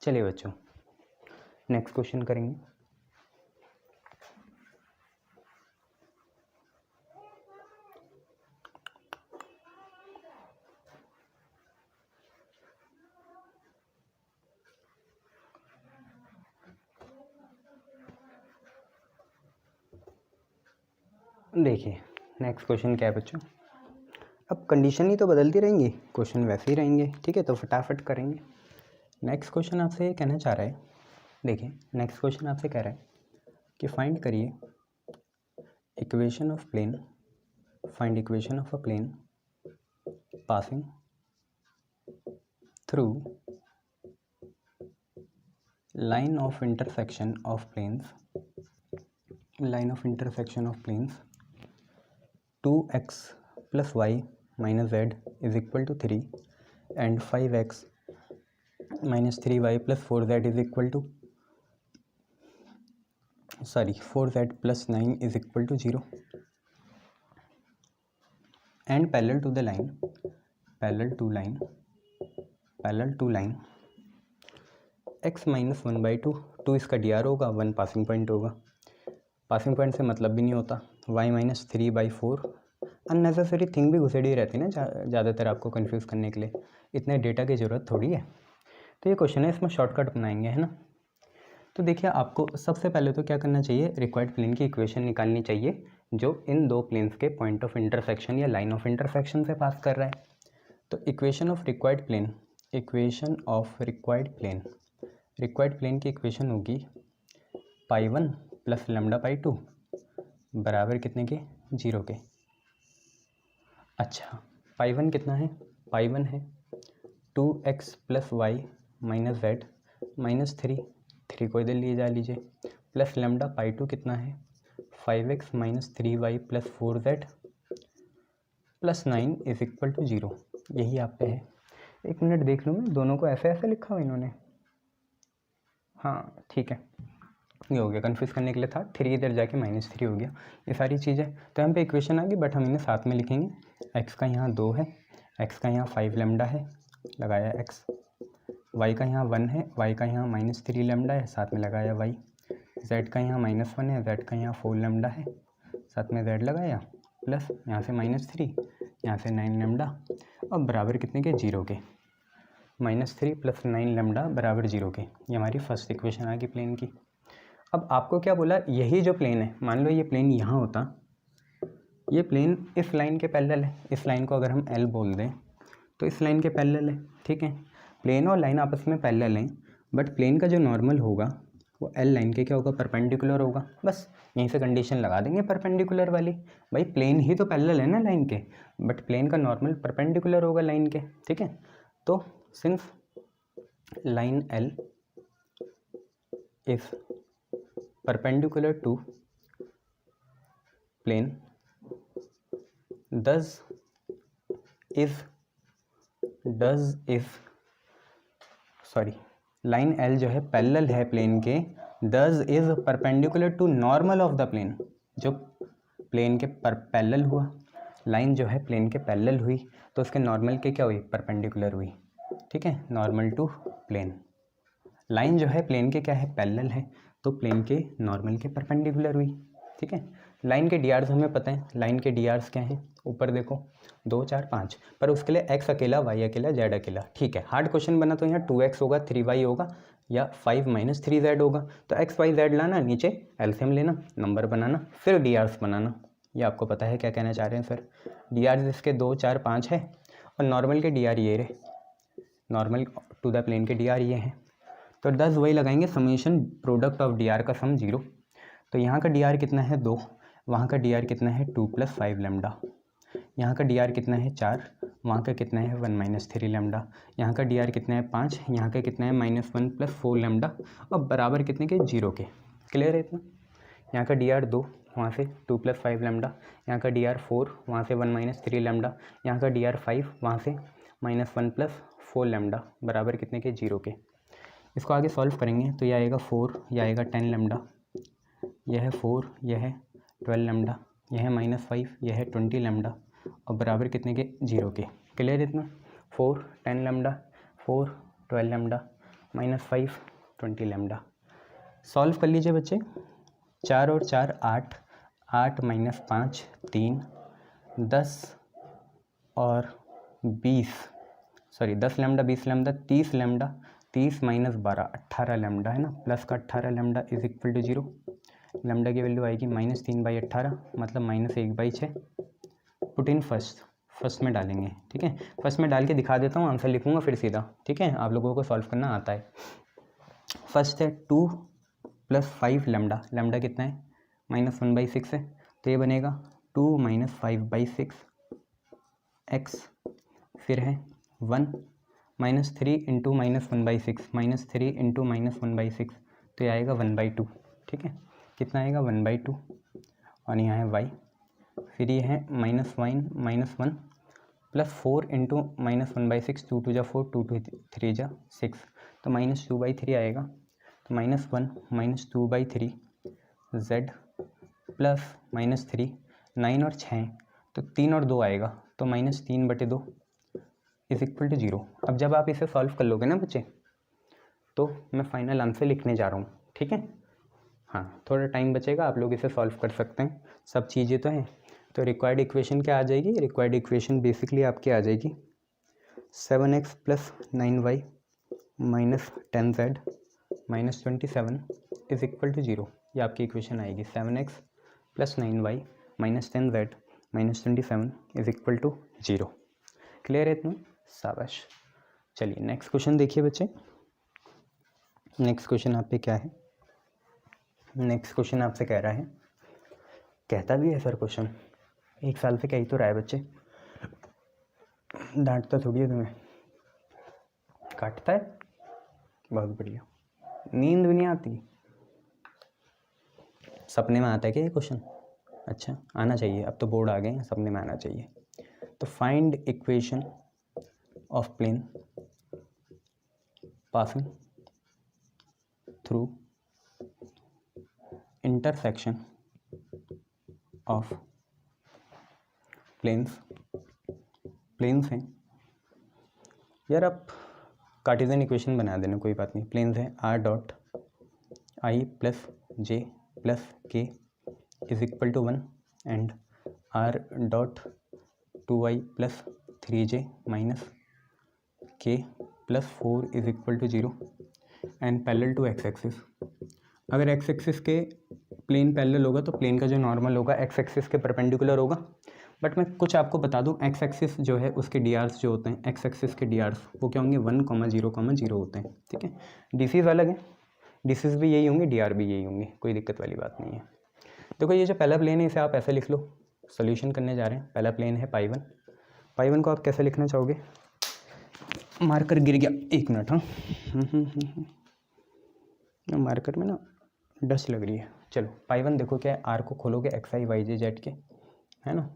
चलिए बच्चों next question करेंगे। देखिए नेक्स्ट क्वेश्चन क्या है बच्चों। अब कंडीशन ही तो बदलती रहेंगी, क्वेश्चन वैसे ही रहेंगे, ठीक है, तो फटाफट करेंगे। नेक्स्ट क्वेश्चन आपसे ये कहना चाह रहा है, देखिए नेक्स्ट क्वेश्चन आपसे कह रहा है कि फाइंड करिए equation of plane, find equation of a plane passing through line of intersection of planes, line of intersection of planes 2x plus y minus z is equal to 3 and 5x minus 3y plus 4z is equal to 4z plus 9 is equal to 0 and parallel to the line, parallel to line x minus 1/2, 2 इसका dr होगा, 1 passing point होगा, passing point से मतलब भी नहीं होता, y minus 3/4 unnecessary thing भी घुसेड़ी रहती है ना ज़्यादातर आपको कंफ्यूज करने के लिए, इतने डेटा की ज़रूरत थोड़ी है। तो ये क्वेश्चन है, इसमें शॉर्टकट बनाएंगे, है ना। तो देखिए आपको सबसे पहले तो क्या करना चाहिए, रिक्वायर्ड प्लेन की इक्वेशन निकालनी चाहिए जो इन दो प्लेन्स के पॉइंट ऑफ इंटरसेक्शन या लाइन ऑफ इंटरसेक्शन से पास कर रहा है। तो equation of required plane, equation of required plane की इक्वेशन होगी π1 प्लस λ/2 बराबर कितने के, 0 के। अच्छा π1 कितना है, π1 है 2x plus y minus z minus 3 को इधर लिए जा लीजिए, प्लस λ/2 कितना है 5x माइनस 3y प्लस 4z plus 9 is equal to 0। यही आप पे है। एक मिनट देख लूँ मैं, दोनों को ऐसे ऐसे लिखा हुआ इन्होंने, हाँ ठीक है, ये हो गया, कन्फ्यूज़ करने के लिए था, 3 इधर जाके -3 हो गया, ये सारी चीज़ें तो हम पे इक्वेशन आ गई, बट हम इन्हें साथ में लिखेंगे। x का यहाँ 2 है, x का यहाँ 5 लैम्डा है, लगाया x, y का यहाँ 1 है, y का यहाँ -3 लैम्डा है, साथ में लगाया y, z का यहाँ -1 है, z का यहाँ 4 लैम्डा है, साथ में z लगाया, प्लस यहाँ से -3, यहाँ से 9 लैम्डा, अब बराबर कितने के, 0 के। -3 प्लस 9 लैम्डा बराबर 0 के, ये हमारी फर्स्ट इक्वेशन आ गई प्लेन की। अब आपको क्या बोला, यही जो प्लेन है, मान लो ये प्लेन यहाँ होता, ये प्लेन इस लाइन के पैरेलल है, इस लाइन को अगर हम L बोल दें तो इस लाइन के पैरेलल है, ठीक है। प्लेन और लाइन आपस में पैरेलल हैं, बट प्लेन का जो नॉर्मल होगा वो L लाइन के क्या होगा, परपेंडिकुलर होगा। बस यहीं से कंडीशन लगा देंगे परपेंडिकुलर वाली, भाई प्लेन ही तो पैरेलल है ना लाइन के, बट प्लेन का नॉर्मल परपेंडिकुलर होगा लाइन के, ठीक है। तो since line L is perpendicular to plane thus line L जो है पैरेलल है प्लेन के, thus is perpendicular to normal of the plane, जो प्लेन के पैरेलल हुआ, लाइन जो है प्लेन के पैरेलल हुई तो उसके नॉर्मल के क्या हुई, परपेंडिकुलर हुई, ठीक है, नॉर्मल टू प्लेन। लाइन जो है प्लेन के क्या है, पैरेलल है, तो प्लेन के नॉर्मल के परपेंडिकुलर हुई, ठीक है। लाइन के डीआर्स हमें पता है, लाइन के डीआर्स क्या हैं, ऊपर देखो 2 4 5, पर उसके लिए x अकेला, y अकेला, z अकेला, ठीक है। हार्ड क्वेश्चन बना तो यहाँ 2x होगा, 3y होगा या 5 माइनस 3z होगा, तो x y z लाना, नीचे एलसीएम लेना, नंबर बनाना, फिर डीआर्स बनाना। ये आपको पता है क्या कहना चाह रहे हैं सर, डीआर्स इसके 2 4 5 है और नॉर्मल के डीआर ये रहे, नॉर्मल टू द प्लेन के डीआर ये हैं, तो 10 वही लगाएंगे, summation product of D R का सम 0। तो यहाँ का डी आर कितना है 2, वहाँ का डी आर कितना है 2 प्लस 5 लैम्डा, यहाँ का डी आर कितना है 4, वहाँ का कितना है 1 माइनस 3 लैम्डा, यहाँ का डी आर कितना है 5, यहाँ का कितना है -1 प्लस 4 लैम्डा, और बराबर कितने के, 0 के। क्लियर है इतना। यहाँ का डी आर 2, वहाँ से 2 प्लस 5 लैम्डा, यहाँ का डी आर 4, वहाँ से 1 माइनस 3 लैम्डा, यहाँ का डी आर 5, वहाँ से -1 प्लस 4 लैम्डा, बराबर कितने के, 0 के। इसको आगे सॉल्व करेंगे तो यह आएगा 4, यह आएगा 10 लैम्डा, यह है 4, यह है 12 लैम्डा, यह है -5, यह है 20 लैम्डा, और बराबर कितने के, 0 के। क्लियर इतना। 4 10 लैम्डा, 4 12 लैम्डा, -5 20 लैम्डा। सॉल्व कर लीजिए बच्चे। 4 और 4 8, 8 - 5 3, 10 और 20, sorry 10 lambda 20 lambda 30 lambda, 30 - 12 18 lambda है ना, प्लस का 18 lambda is equal to 0। Lambda की वैल्यू आएगी -3/18 मतलब -1/6। पुट इन फर्स्ट में डालेंगे, ठीक है। फर्स्ट में डाल के दिखा देता हूँ, आंसर लिखूँगा फिर सीधा, ठीक है। आप लोगों को सॉल्व करना आता है। फर्स्ट है 2 + 5 लैम्डा, लैम्डा कितना है -1/6 है, तो ये बनेगा 2 - 5/6 x। फिर है 1 -3 × -1/6 -3 × -1/6, तो ये आएगा 1/2, ठीक है। कितना आएगा 1/2, और यहाँ है y। फिर ये है -1 + 4 × -1/6, 2 × 4 2 × 3 = 6, तो -2/3 आएगा। तो -1 - 2/3 z प्लस -3 9 और 6, तो 3 और 2 आएगा, तो -3/2 इज इक्वल टू 0। अब जब आप इसे सॉल्व कर लोगे ना बच्चे, तो मैं फाइनल आंसर लिखने जा रहा हूँ, ठीक है। हाँ, थोड़ा टाइम बचेगा, आप लोग इसे सॉल्व कर सकते हैं, सब चीज़ें तो हैं। तो रिक्वायर्ड इक्वेशन क्या आ जाएगी? रिक्वायर्ड इक्वेशन बेसिकली आपकी आ जाएगी 7x + 9y - 10z - 27 is equal to 0। ये आपकी इक्वेशन आएगी 7x + 9y - 10z - 27 is equal to 0। Clear है इतना? शाबाश। चलिए नेक्स्ट क्वेश्चन देखिए बच्चे। नेक्स्ट क्वेश्चन आप पे क्या है? नेक्स्ट क्वेश्चन आपसे कह रहा है, कहता भी है सर क्वेश्चन, 1 साल से कह ही तो रहा है बच्चे, डांटता थोड़ी है तुम्हें, काटता है। बहुत बढ़िया। नींद भी नहीं आती? सपने में आता है क्या ये क्वेश्चन? अच्छा, आना चाहिए, अब तो बोर्ड आ गए हैं, सपने में आना चाहिए। तो find equation of plane passing through intersection of planes हैं यार। आप कार्टेशियन इक्वेशन बना देना, कोई बात नहीं। प्लेन्स हैं r.i + j + k is equal to 1 and r.2i + 3j - k + 4 is equal to 0 and parallel to x axis. अगर एक्स एक्सिस के प्लेन पैरेलल होगा तो प्लेन का जो नॉर्मल होगा एक्स एक्सिस के परपेंडिकुलर होगा। बट मैं कुछ आपको बता दूं, एक्स एक्सिस जो है उसके डी आर्स जो होते हैं, एक्स एक्सिस के डी आर्स वो क्या होंगे 1, 0, 0 होते हैं, ठीक है। डीसीज अलग है, डीसीज भी यही होंगे, डी आर भी यही होंगे, कोई दिक्कत वाली बात नहीं है। देखो ये जो पहला प्लेन है इसे आप ऐसे लिख लो, सोल्यूशन करने जा रहे हैं। पहला प्लेन है पाई 1 को आप कैसे लिखना चाहोगे? मार्कर गिर गया, 1 मिनट। हाँ मार्कर में ना डस्ट लग रही है। चलो पाई 1 देखो क्या है, आर को खोलोगे एक्स आई वाई जे जेड के, है ना,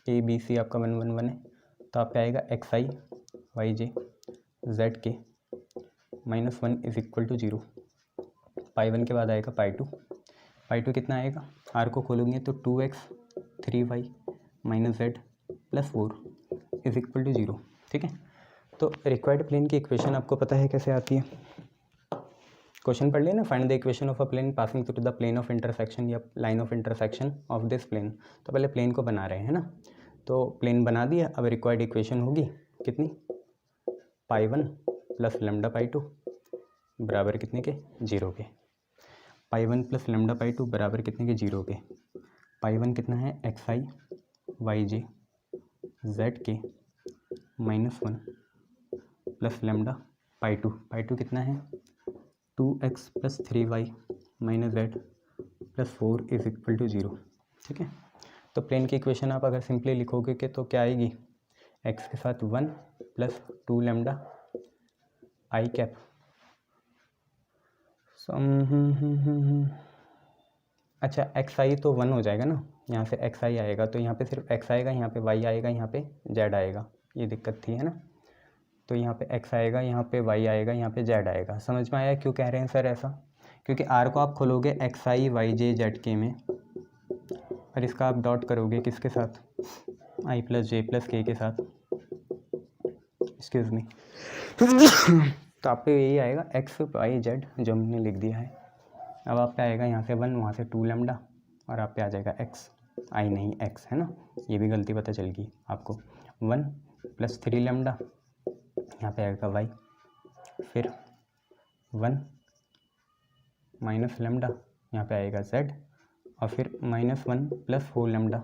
ए बी सी आपका 1 1 1 है, तो आपका आएगा एक्स आई वाई जे जेड के -1 इज इक्वल टू 0। पाई 1 के बाद आएगा पाई 2 कितना आएगा? आर को खोलोगे तो 2x 3y - z + 4 is equal to 0, ठीक है। तो रिक्वायर्ड प्लेन की इक्वेशन आपको पता है कैसे आती है? क्वेश्चन पढ़ लिया ना, find the equation of a plane passing through the plane of intersection या line of intersection of this plane. तो पहले प्लेन को बना रहे हैं ना, तो प्लेन बना दिया। अब रिक्वायर्ड इक्वेशन होगी कितनी? पाई 1 + लैम्डा पाई 2 बराबर कितने के? 0 के। पाई 1 + लैम्डा पाई 2 बराबर कितने के? 0 के। पाई 1 कितना है? एक्स आई वाई जे जेड के -1 + लैम्डा पाई 2 कितना है? 2x + 3y - z + 4 is equal to 0, ठीक है। तो प्लेन की इक्वेशन आप अगर सिंपली लिखोगे कि तो क्या आएगी? x के साथ 1 + 2 लैम्डा आई कैप अच्छा एक्स आई तो 1 हो जाएगा ना, यहाँ से एक्स आई आएगा, तो यहाँ पे सिर्फ एक्स आएगा, यहाँ पे वाई आएगा, यहाँ पे जेड आएगा, ये दिक्कत थी है ना। तो यहाँ पे x आएगा, यहाँ पे y आएगा, यहाँ पे z आएगा। समझ में आया क्यों कह रहे हैं सर ऐसा? क्योंकि r को आप खोलोगे एक्स आई वाई जे जेड के में, और इसका आप डॉट करोगे किसके साथ? i + j + k के साथ, एक्सक्यूज़ मी तो आप पे यही आएगा एक्स वाई जेड जो हमने लिख दिया है। अब आप पे आएगा यहाँ से 1, वहाँ से 2 लैम्डा, और आप पे आ जाएगा एक्स, आई नहीं एक्स, है ना, ये भी गलती पता चल गई आपको। 1 + 3 लैम्डा, यहाँ पे आएगा वाई, फिर 1 - लैम्डा, यहाँ पे आएगा जेड, और फिर -1 + 4 लैम्डा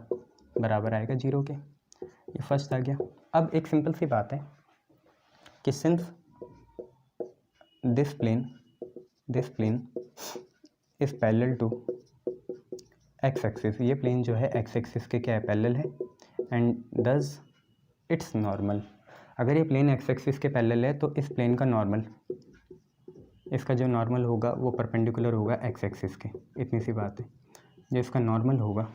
बराबर आएगा 0 के। ये फर्स्ट आ गया। अब एक सिंपल सी बात है कि since this plane is parallel to x axis, ये प्लेन जो है एक्स एक्सिस के क्या है, पैरेलल है, एंड दस इट्स नॉर्मल। अगर ये प्लेन एक्स एक्सिस के पैरेलल है तो इस प्लेन का नॉर्मल, इसका जो नॉर्मल होगा वो परपेंडिकुलर होगा एक्स एक्सिस के। इतनी सी बात है, जो इसका नॉर्मल होगा,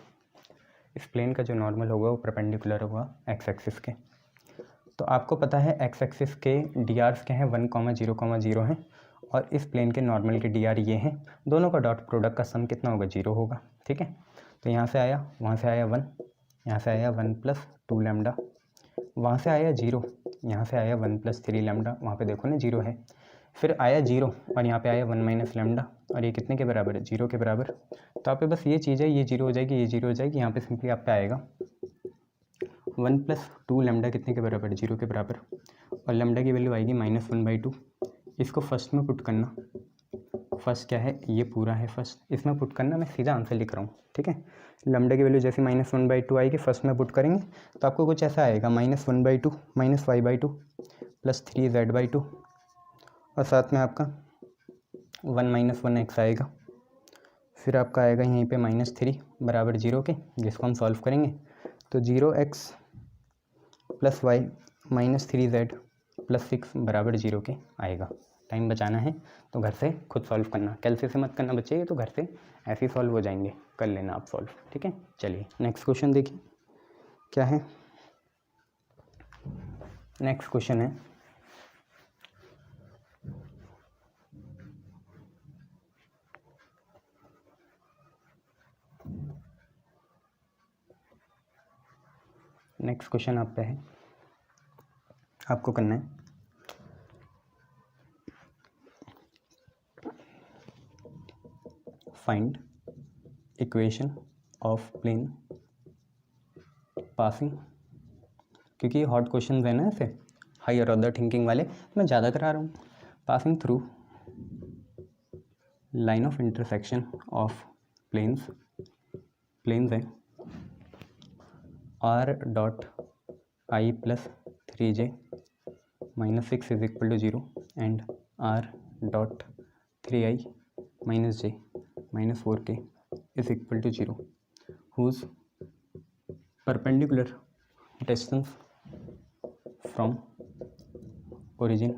इस प्लेन का जो नॉर्मल होगा वो परपेंडिकुलर होगा एक्स एक्सिस के। तो आपको पता है एक्स एक्सिस के डी आर्स क्या हैं, 1,0,0 हैं, और इस प्लेन के नॉर्मल के डी आर ये हैं। दोनों का डॉट प्रोडक्ट का सम कितना होगा, 0 होगा। ठीक है, तो यहाँ से आया, वहाँ से आया 1, यहाँ से आया 1 + 2 लैम्डा, वहाँ से आया 0, यहाँ से आया 1 + 3 लैम्डा, वहाँ पे देखो ना 0 है, फिर आया 0, और यहाँ पे आया 1 - लैम्डा, और ये कितने के बराबर है, 0 के बराबर। तो आप पे बस ये चीज़ है, ये 0 हो जाएगी, ये 0 हो जाएगी, यहाँ पे सिंपली आप पे आएगा 1 + 2 लैम्डा कितने के बराबर, 0 के बराबर, और लैम्डा की वैल्यू आएगी -1/2। इसको फर्स्ट में पुट करना, फर्स्ट क्या है, ये पूरा है फर्स्ट, इसमें पुट करना, मैं सीधा आंसर लिख रहा हूँ। ठीक है, लैम्डा की वैल्यू जैसे -1/2 आएगी, फर्स्ट में पुट करेंगे तो आपको कुछ ऐसा आएगा, -1/2 -y/2 + 3z/2, और साथ में आपका 1 - 1x आएगा। फिर आपका आएगा यहीं पे -3 बराबर 0 के, जिसको हम सॉल्व करेंगे तो 0x + y - 3z + 6 बराबर 0 के आएगा। टाइम बचाना है तो घर से खुद सॉल्व करना, कैलसी से मत करना बच्चे, ये तो घर से ऐसे ही सॉल्व हो जाएंगे, कर लेना आप सॉल्व। ठीक है, चलिए नेक्स्ट क्वेश्चन देखिए क्या है। नेक्स्ट क्वेश्चन है आप पे है, आपको करना है find equation of plane passing, क्योंकि ये हॉट क्वेश्चन है ना, ऐसे हायर ऑर्डर थिंकिंग वाले, मैं ज़्यादा करा रहा हूँ। Passing through line of intersection of planes है r.i + 3j - 6 = 0 and r.3i - j - 4k = 0, whose perpendicular distance from origin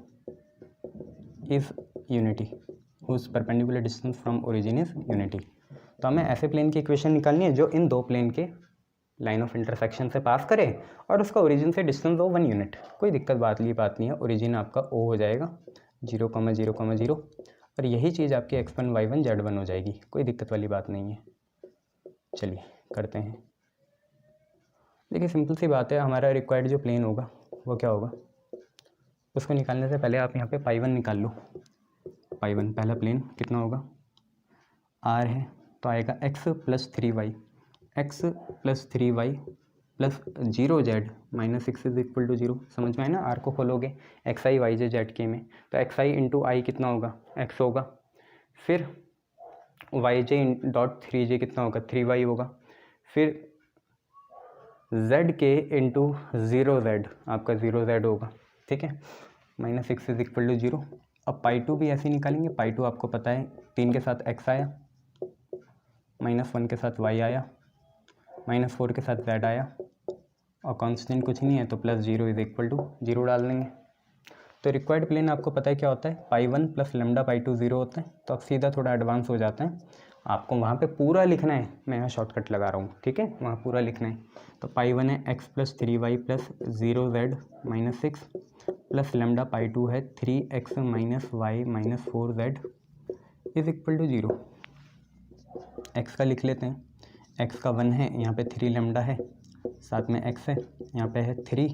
is unity, तो हमें ऐसे प्लेन की इक्वेशन निकालनी है जो इन दो प्लेन के लाइन ऑफ इंटरसेक्शन से पास करे और उसका ओरिजिन से डिस्टेंस हो 1 यूनिट। कोई दिक्कत वाली बात नहीं है, ओरिजिन आपका O हो जाएगा 0,0,0, और यही चीज़ आपकी x1 y1 z1 हो जाएगी, कोई दिक्कत वाली बात नहीं है। चलिए करते हैं। देखिए सिंपल सी बात है, हमारा रिक्वायर्ड जो प्लेन होगा वो क्या होगा, उसको निकालने से पहले आप यहाँ पे π1 निकाल लो। π1 पहला प्लेन कितना होगा, r है तो आएगा x + 3y, x + 3y + 0z - 6 = 0। समझ में है ना, r को खोलोगे xi yj zk में, तो xi × i कितना होगा, x होगा, फिर yj.3j कितना होगा, 3y होगा, फिर zk × 0z आपका 0z होगा। ठीक है, -6 = 0। अब π2 भी ऐसे ही निकालेंगे। π2 आपको पता है 3 के साथ x आया, -1 के साथ y आया, -4 के साथ z आया, और कांस्टेंट कुछ नहीं है तो +0 = 0 डाल देंगे। तो रिक्वायर्ड प्लेन आपको पता है क्या होता है, π1 + λ π2 0 होता है। तो अब सीधा थोड़ा एडवांस हो जाता है, आपको वहाँ पे पूरा लिखना है, मैं यहाँ शॉर्टकट लगा रहा हूँ। ठीक है, वहाँ पूरा लिखना है। तो π1 है x + 3y + 0z - 6 + λ π2 है 3x - y - 4z = 0। x का लिख लेते हैं, x का 1 है, यहाँ पे 3 लैम्डा है, साथ में x है, यहाँ पे है 3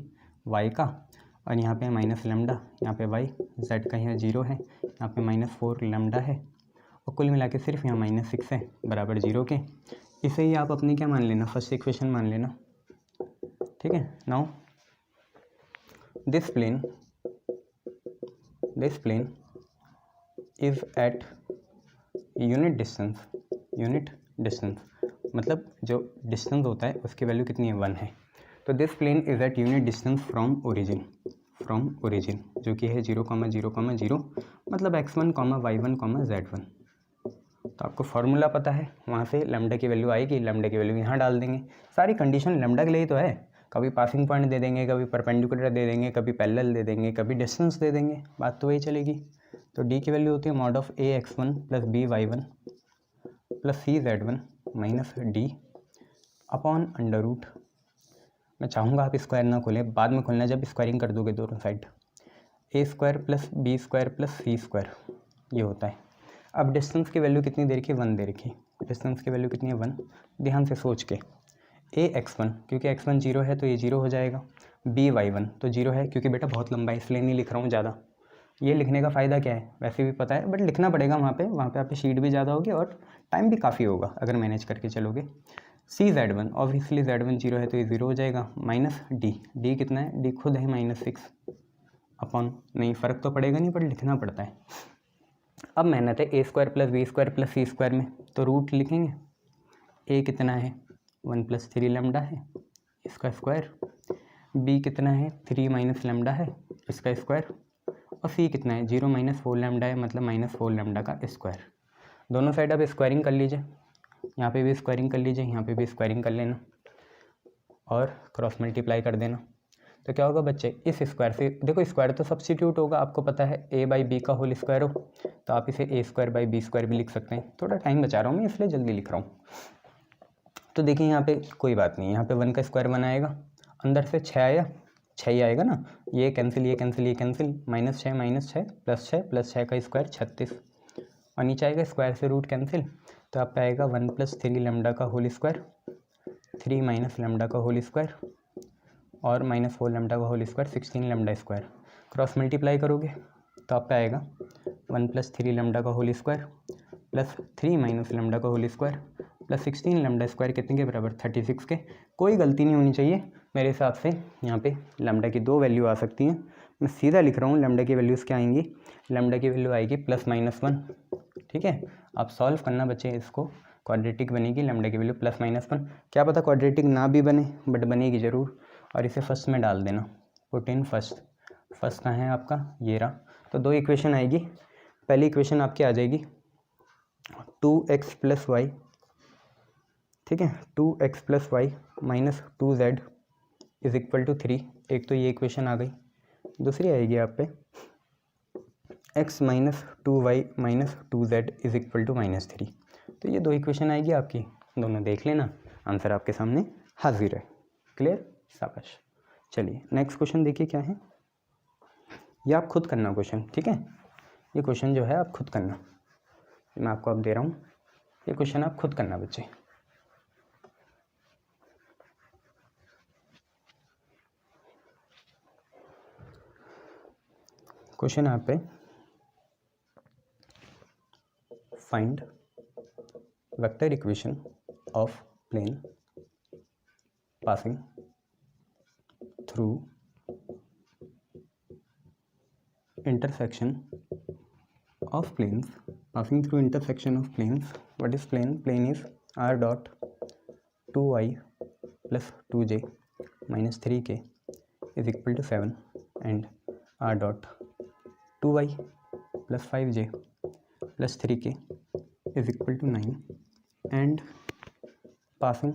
y का, और यहाँ पे माइनस लैम्डा, यहाँ पे वाई, जेड का यहाँ 0 है, यहाँ पे -4 लैम्डा है, और कुल मिला के सिर्फ यहाँ -6 है बराबर 0 के। इसे ही आप अपनी क्या मान लेना, फर्स्ट इक्वेशन मान लेना, ठीक है। Now this plane is at unit distance, मतलब जो डिस्टेंस होता है उसकी वैल्यू कितनी है, 1 है। तो this plane is at unit distance from origin, जो कि है 0, 0, 0, मतलब x1, y1, z1। तो आपको फार्मूला पता है, वहाँ से लैम्डा की वैल्यू आएगी, लैम्डा की वैल्यू यहाँ डाल देंगे। सारी कंडीशन लैम्डा के लिए ही तो है, कभी पासिंग पॉइंट दे देंगे, कभी परपेंडिकुलर दे देंगे, कभी पैरेलल दे देंगे, कभी डिस्टेंस दे देंगे, बात तो वही चलेगी। तो डी की वैल्यू होती है mod of a x1 plus b y1 plus c z1 minus D upon under root. मैं चाहूँगा आप स्क्वायर ना खोलें, बाद में खोलना जब स्क्वायरिंग कर दोगे दोनों side, a square plus b square plus c square, ये होता है। अब डिस्टेंस की वैल्यू कितनी दे रखी है, 1 दे रखी। डिस्टेंस की वैल्यू कितनी है, 1। ध्यान से सोच के, a x1 क्योंकि x1 0 है तो ये 0 हो जाएगा, b y1 तो 0 है क्योंकि बेटा बहुत लंबा है इसलिए नहीं लिख रहा हूँ ज़्यादा। ये लिखने का फ़ायदा क्या है, वैसे भी पता है बट लिखना पड़ेगा, वहाँ पे आपकी शीट भी ज़्यादा होगी और टाइम भी काफ़ी होगा अगर मैनेज करके चलोगे। सी z1, ऑब्वियसली z1 0 है तो ये 0 हो जाएगा, माइनस डी कितना है, डी खुद है -6 अपॉन, नहीं फ़र्क तो पड़ेगा नहीं पर लिखना पड़ता है। अब मेहनत है, a square plus B square plus C square में, तो रूट लिखेंगे। a कितना है, 1 + 3 लैम्डा है, इसका स्क्वायर। b कितना है, 3 - लैम्डा है, इसका स्क्वायर। और c कितना है, 0 - 4 लैम्डा है, मतलब -4 लैम्डा का स्क्वायर। दोनों साइड आप स्क्वायरिंग कर लीजिए, यहाँ पे भी स्क्वायरिंग कर लीजिए, यहाँ पे भी स्क्वायरिंग कर लेना और क्रॉस मल्टीप्लाई कर देना। तो क्या होगा बच्चे, इस स्क्वायर से देखो, स्क्वायर तो सब्स्टिट्यूट होगा, आपको पता है a/b का होल स्क्वायर हो, तो आप इसे a² भी लिख सकते हैं। थोड़ा टाइम बचा रहा हूँ मैं इसलिए जल्दी लिख रहा हूँ। तो देखिए यहाँ पे कोई बात नहीं, यहाँ पे 1 का स्क्वायर 1 आएगा, अंदर से 6 आया, 6 ही आएगा ना, ये कैंसिल, ये कैंसिल, ये कैंसिल, -6 प्लस 6 का स्क्वायर 36, और नीचे आएगा स्क्वायर से रूट कैंसिल, तो आप पे आएगा 1 + 3 लैम्डा का होल स्क्वायर, 3 - लैम्डा का होल स्क्वायर और -4 लैम्डा का whole square, 16 lambda square. Cross multiply करोगे तो आप पे आएगा 1 + 3 लैम्डा का होल स्क्वायर प्लस 3 - लैम्डा का whole square plus 16 lambda square कितने के बराबर, 36 के। कोई गलती नहीं होनी चाहिए मेरे हिसाब से, यहाँ पे लैम्डा की 2 वैल्यू आ सकती हैं, मैं सीधा लिख रहा हूँ। लैम्डा की वैल्यूज़ क्या आएंगी, लैम्डा की वैल्यू आएगी +-1, ठीक है। आप सॉल्व करना बच्चे, इसको क्वाड्रेटिक बनेगी, लैम्डा की वैल्यू +-1। क्या पता क्वाड्रेटिक ना भी बने बट बनेगी ज़रूर, और इसे फर्स्ट में डाल देना, पुट इन फर्स्ट कहाँ है आपका, ये रहा। तो 2 इक्वेशन आएगी, पहली इक्वेशन आपकी आ जाएगी 2x + y, ठीक है, 2x + y - 2z = 3। एक तो ये इक्वेशन आ गई, दूसरी आएगी आप पे x - 2y - 2z = -3। तो ये 2 इक्वेशन आएगी आपकी, दोनों देख लेना, आंसर आपके सामने हाजिर है। क्लियर, शाबाश। चलिए नेक्स्ट क्वेश्चन देखिए क्या है, ये आप खुद करना क्वेश्चन, ठीक है। ये क्वेश्चन जो है आप खुद करना, मैं आपको अब दे रहा हूँ, ये क्वेश्चन आप खुद करना बच्चे। क्वेश्चन यहाँ पे, find vector equation of plane passing through intersection of planes, passing through intersection of planes. What is plane? Plane is r dot 2y plus 2j minus 3k is equal to 7 and r dot 2y plus 5j plus 3k is equal to 9 and passing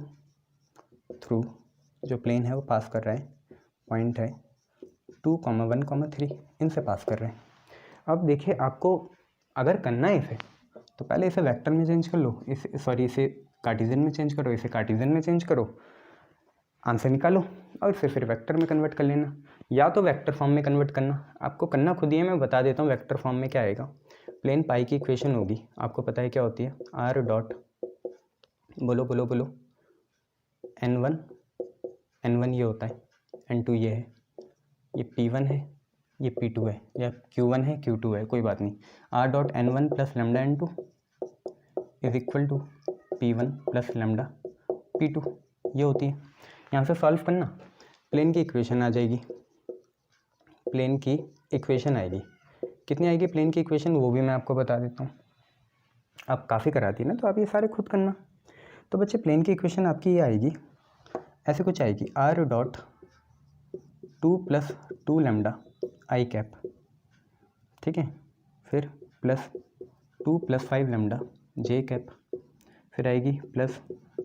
through, जो plane है वो पास कर रहा है, point है 2, 1, 3, इनसे पास कर रहे हैं। अब देखिए आपको अगर करना है इसे, तो पहले इसे वेक्टर में चेंज कर लो, इसे कार्टेशियन में चेंज करो, इसे कार्टेशियन में चेंज करो, आंसर निकालो और फिर वेक्टर में कन्वर्ट कर लेना, या तो वेक्टर फॉर्म में कन्वर्ट करना, आपको करना खुद ही है, मैं बता देता हूँ वेक्टर फॉर्म में क्या आएगा। प्लेन पाई की इक्वेशन होगी, आपको पता है क्या होती है, r डॉट, बोलो n1 ये होता है, n2 ये है, ये P1 है, ये P2 है, या Q1 है, Q2 है, कोई बात नहीं। R dot N1 plus lambda N2 is equal to P1 plus lambda P2, ये होती है। यहाँ से सॉल्व करना, प्लेन की इक्वेशन आ जाएगी, प्लेन की इक्वेशन आएगी। कितनी आएगी प्लेन की इक्वेशन, वो भी मैं आपको बता देता हूँ। आप काफ़ी कराती है ना, तो आप ये सारे खुद करना। तो बच्चे प्लेन की इक्वेशन आपकी ये आएगी, ऐसे कुछ आएगी, R dot 2 plus 2 lambda I cap, ठीक है, फिर प्लस 2 प्लस 5 लेमडा जे कैप, फिर आएगी प्लस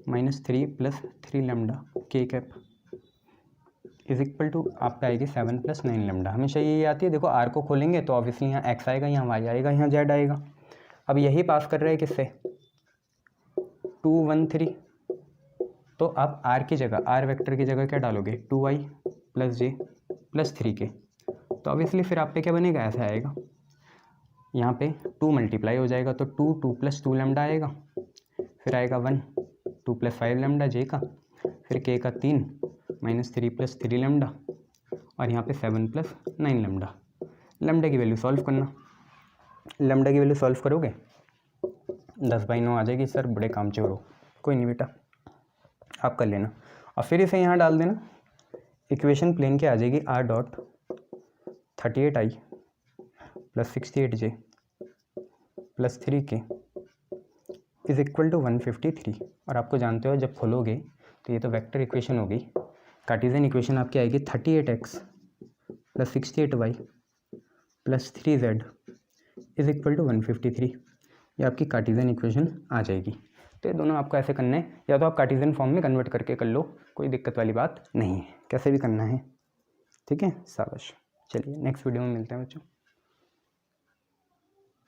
-3 प्लस 3 लेमडा के कैप इज इक्वल टू आप पे आएगी 7 प्लस 9 लेमडा। हमेशा ये आती है, देखो आर को खोलेंगे तो ऑब्वियसली यहाँ एक्स आएगा, यहाँ वाई आएगा, यहाँ जेड आएगा। अब यही पास कर रहे हैं किससे, 2 1 3, तो आप आर की जगह, आर वेक्टर की जगह क्या डालोगे, 2y प्लस जे प्लस 3 के, तो ऑब्वियसली फिर आप पे क्या बनेगा, ऐसा आएगा, यहाँ पे 2 मल्टीप्लाई हो जाएगा, तो 2 प्लस 2 लेमडा आएगा, फिर आएगा 1 2 प्लस 5 लेमडा जे का, फिर के का 3 -3 प्लस 3 लेमडा, और यहाँ पे 7 प्लस 9 लेमडा। लेमडा की वैल्यू सॉल्व करना, लेमडा की वैल्यू सॉल्व करोगे 10/9 आ जाएगी। सर बड़े काम चोर हो, कोई नहीं बेटा, आप कर लेना, और फिर इसे यहाँ डाल देना। इक्वेशन प्लेन की आ जाएगी, R dot 38i plus 68j plus 3k is equal to 153। और आपको जानते हो जब खोलोगे तो ये तो वेक्टर इक्वेशन होगी, कार्टेशियन इक्वेशन आपकी आएगी 38x plus 68y plus 3z is equal to 153। ये आपकी कार्टेशियन इक्वेशन आ जाएगी। तो ये दोनों आपको ऐसे करना है, या तो आप कार्टेशियन फॉर्म में कन्वर्ट करके कर लो, कोई दिक्कत वाली बात नहीं है, कैसे भी करना है, ठीक है। शाबाश, चलिए नेक्स्ट वीडियो में मिलते हैं बच्चों।